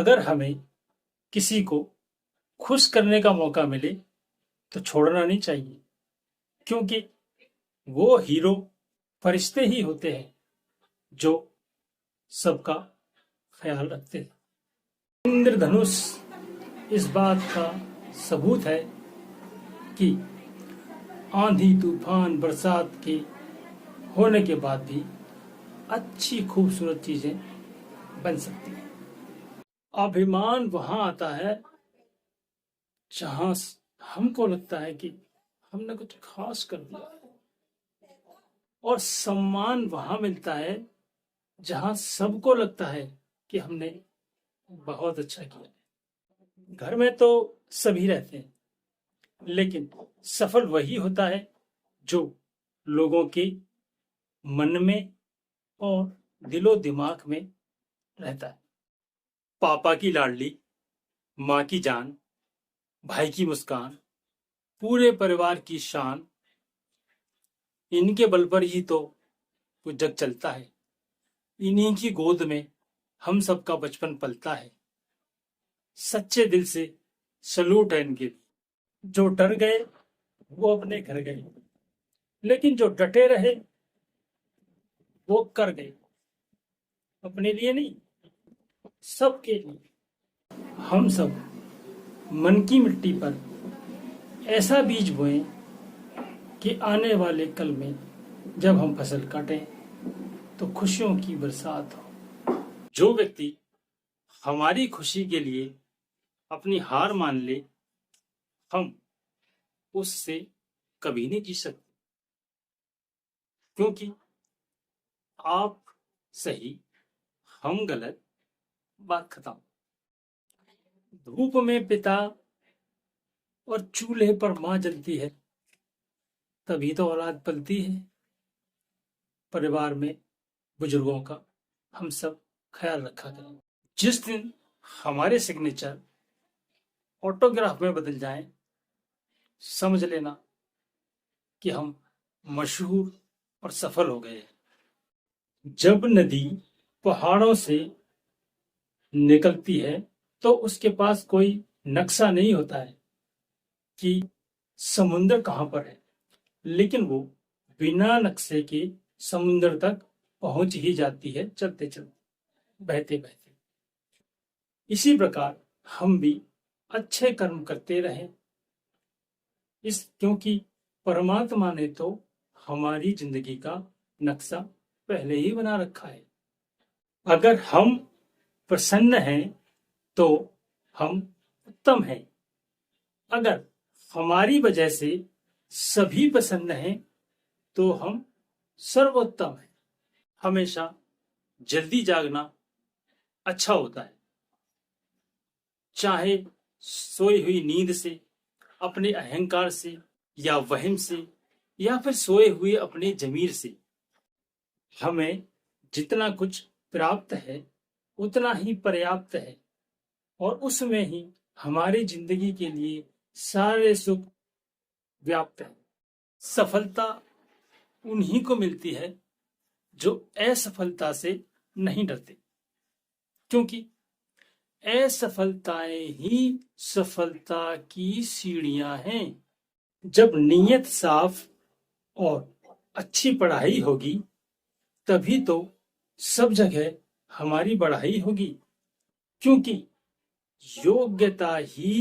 अगर हमें किसी को खुश करने का मौका मिले तो छोड़ना नहीं चाहिए, क्योंकि वो हीरो फरिश्ते ही होते हैं जो सबका ख्याल रखते हैं। इंद्रधनुष इस बात का सबूत है कि आंधी तूफान बरसात के होने के बाद भी अच्छी खूबसूरत चीजें बन सकती हैं। अभिमान वहां आता है जहां हमको लगता है कि हमने कुछ खास कर दिया, और सम्मान वहां मिलता है जहां सबको लगता है कि हमने बहुत अच्छा किया। घर में तो सभी रहते हैं, लेकिन सफल वही होता है जो लोगों के मन में और दिलो दिमाग में रहता है। पापा की लाडली, माँ की जान, भाई की मुस्कान, पूरे परिवार की शान, इनके बल पर ही तो वो जग चलता है। इन्हीं की गोद में हम सबका बचपन पलता है। सच्चे दिल से सलूट है इनके। जो डर गए वो अपने घर गए, लेकिन जो डटे रहे वो कर गए। अपने लिए नहीं, सबके लिए। हम सब मन की मिट्टी पर ऐसा बीज बोएं कि आने वाले कल में जब हम फसल काटें तो खुशियों की बरसात हो। जो व्यक्ति हमारी खुशी के लिए अपनी हार मान ले, हम उससे कभी नहीं जी सकते, क्योंकि आप सही हम गलत, बात खत्म। धूप में पिता और चूल्हे पर मां जलती है, तभी तो औलाद पलती है। परिवार में बुजुर्गों का हम सब ख्याल रखा करें। जिस दिन हमारे सिग्नेचर ऑटोग्राफ में बदल जाएं, समझ लेना कि हम मशहूर और सफल हो गए। जब नदी पहाड़ों से निकलती है तो उसके पास कोई नक्शा नहीं होता है कि समुद्र कहां पर है, लेकिन वो बिना नक्शे के समुद्र तक पहुंच ही जाती है, चलते चलते, बहते बहते। इसी प्रकार हम भी अच्छे कर्म करते रहें, क्योंकि परमात्मा ने तो हमारी जिंदगी का नक्शा पहले ही बना रखा है। अगर हम प्रसन्न हैं तो हम उत्तम हैं। अगर हमारी वजह से सभी प्रसन्न हैं तो हम सर्वोत्तम हैं। हमेशा जल्दी जागना अच्छा होता है, चाहे सोई हुई नींद से, अपने अहंकार से या वहम से, या फिर सोए हुए अपने जमीर से। हमें जितना कुछ प्राप्त है उतना ही पर्याप्त है, और उसमें ही हमारी जिंदगी के लिए सारे सुख व्याप्त है। सफलता उन्हीं को मिलती है जो असफलता से नहीं डरते, क्योंकि असफलताएं ही सफलता की सीढ़ियां हैं। जब नीयत साफ और अच्छी पढ़ाई होगी, तभी तो सब जगह हमारी बढ़ाई होगी, क्योंकि योग्यता ही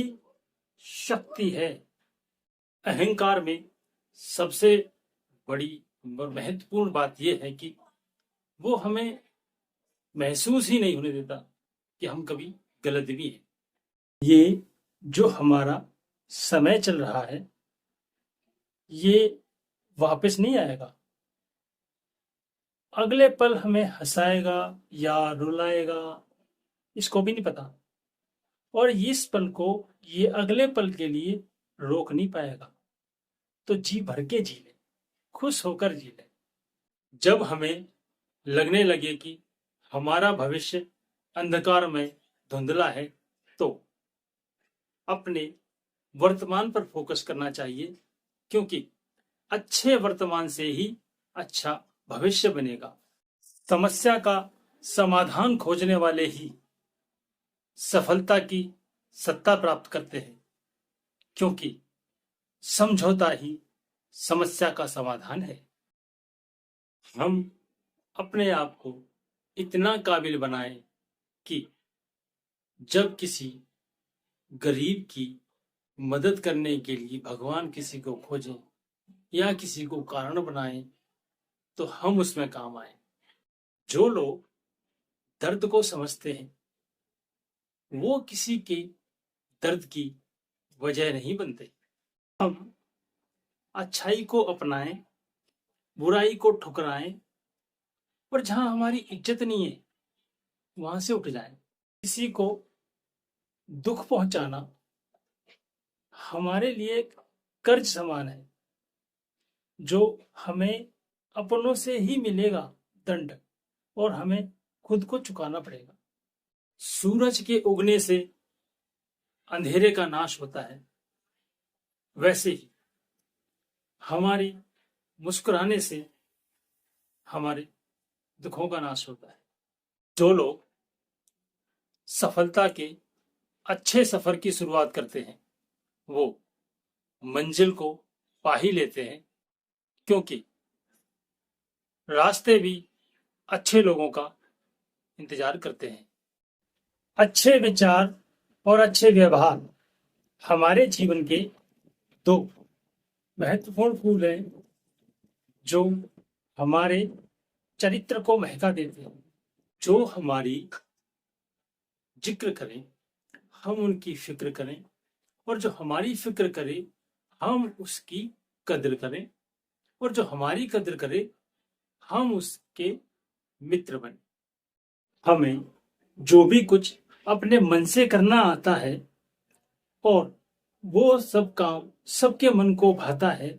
शक्ति है। अहंकार में सबसे बड़ी महत्वपूर्ण बात यह है कि वो हमें महसूस ही नहीं होने देता कि हम कभी गलत भी हैं। ये जो हमारा समय चल रहा है, ये वापस नहीं आएगा। अगले पल हमें हंसाएगा या रुलाएगा, इसको भी नहीं पता। और इस पल को ये अगले पल के लिए रोक नहीं पाएगा। तो जी भर के जी ले, खुश होकर जी ले। जब हमें लगने लगे कि हमारा भविष्य अंधकार में धुंधला है, तो अपने वर्तमान पर फोकस करना चाहिए, क्योंकि अच्छे वर्तमान से ही अच्छा भविष्य बनेगा। समस्या का समाधान खोजने वाले ही सफलता की सत्ता प्राप्त करते हैं, क्योंकि समझौता ही समस्या का समाधान है। हम अपने आप को इतना काबिल बनाएं कि जब किसी गरीब की मदद करने के लिए भगवान किसी को खोजें या किसी को कारण बनाएं तो हम उसमें काम आए। जो लोग दर्द को समझते हैं वो किसी के दर्द की वजह नहीं बनते। हम अच्छाई को अपनाएं, बुराई को ठुकराएं, और जहां हमारी इज्जत नहीं है वहां से उठ जाएं। किसी को दुख पहुंचाना हमारे लिए एक कर्ज समान है जो हमें अपनों से ही मिलेगा दंड, और हमें खुद को चुकाना पड़ेगा। सूरज के उगने से अंधेरे का नाश होता है, वैसे ही हमारी मुस्कुराने से हमारे दुखों का नाश होता है। जो लोग सफलता के अच्छे सफर की शुरुआत करते हैं वो मंजिल को पा ही लेते हैं, क्योंकि रास्ते भी अच्छे लोगों का इंतजार करते हैं। अच्छे विचार और अच्छे व्यवहार हमारे जीवन के दो महत्वपूर्ण फूल हैं जो हमारे चरित्र को महका देते हैं। जो हमारी जिक्र करें हम उनकी फिक्र करें, और जो हमारी फिक्र करे हम उसकी कदर करें, और जो हमारी कदर करे हम उसके मित्र बने। हमें जो भी कुछ अपने मन से करना आता है और वो सब काम सबके मन को भाता है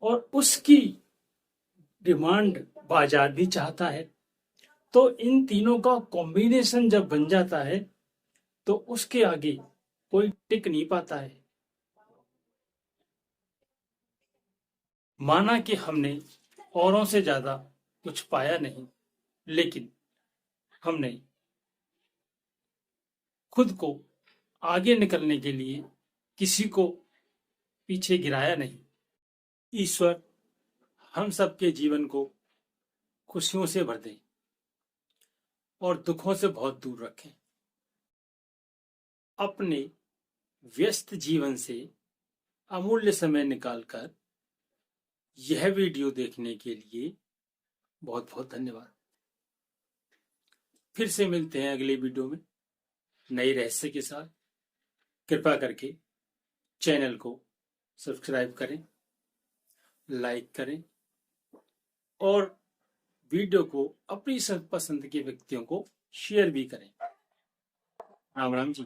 और उसकी डिमांड बाजार भी चाहता है, तो इन तीनों का कॉम्बिनेशन जब बन जाता है तो उसके आगे कोई टिक नहीं पाता है। माना कि हमने औरों से ज्यादा कुछ पाया नहीं, लेकिन हमने खुद को आगे निकलने के लिए किसी को पीछे गिराया नहीं। ईश्वर हम सबके जीवन को खुशियों से भर दे और दुखों से बहुत दूर रखें। अपने व्यस्त जीवन से अमूल्य समय निकालकर यह वीडियो देखने के लिए बहुत बहुत धन्यवाद। फिर से मिलते हैं अगले वीडियो में नए रहस्य के साथ। कृपया करके चैनल को सब्सक्राइब करें, लाइक करें और वीडियो को अपनी पसंद के व्यक्तियों को शेयर भी करें। राम राम जी।